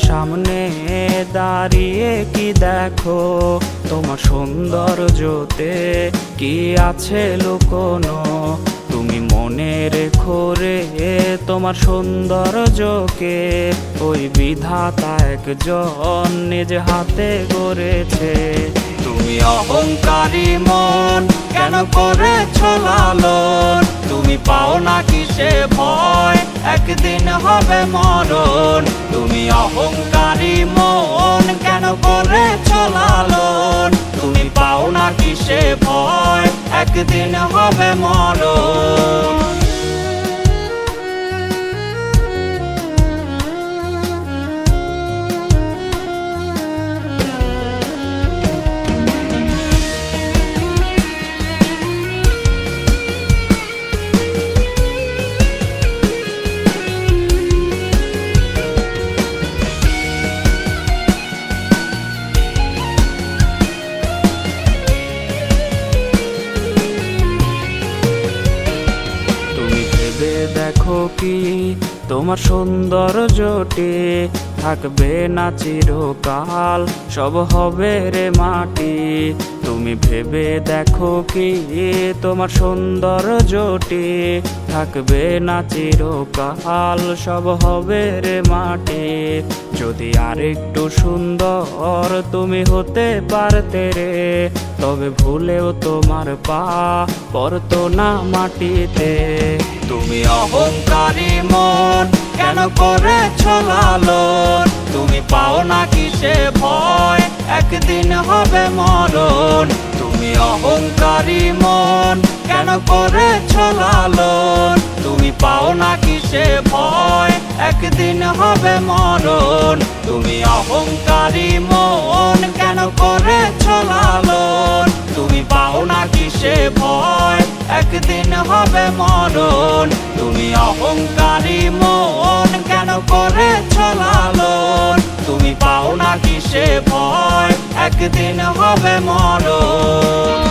সামনে দাঁড়িয়ে কি দেখো, তোমার সৌন্দর্যতে কি আছে লুকোনো। তুমি মনে রেখো রে তোমার সৌন্দর্যকে ওই বিধাতা একজন নিজ হাতে গড়েছে। তুমি অহংকারী মন কেন করেছ লালন, তুমি পাও না কিসে ভয় একদিন হবে মরণ। তুমি অহংকারী মন কেন করেছ লালন, তুমি পাও না কিসে ভয় একদিন হবে মরণ। দেখো কি তোমার সৌন্দর্যটি থাকবে না চিরকাল, সব হবে রে মাটি। তুমি ভেবে দেখো কি তোমার সৌন্দর্যটি থাকবে না চিরকাল, সব হবে রে মাটি। যদি আরেকটু সুন্দর তুমি হতে পারতে রে, তবে ভুলেও তোমার পা পড়তো না মাটিতে। তুমি অহংকারী মন কেন করেছ লালন, তুমি পাও না কিসে ভয় একদিন হবে মরণ। তুমি অহংকারী মন কেন করেছ লালন, তুমি পাও না কিসে ভয় একদিন হবে মরণ। তুমি অহংকারী মন কেন করেছ লালন, তুমি পাও না কিসে ভয় একদিন হবে মরণ। তুমি অহংকারী মন কেন করেছ লালন, তুমি পাও না কিসে ভয় একদিন হবে মরণ।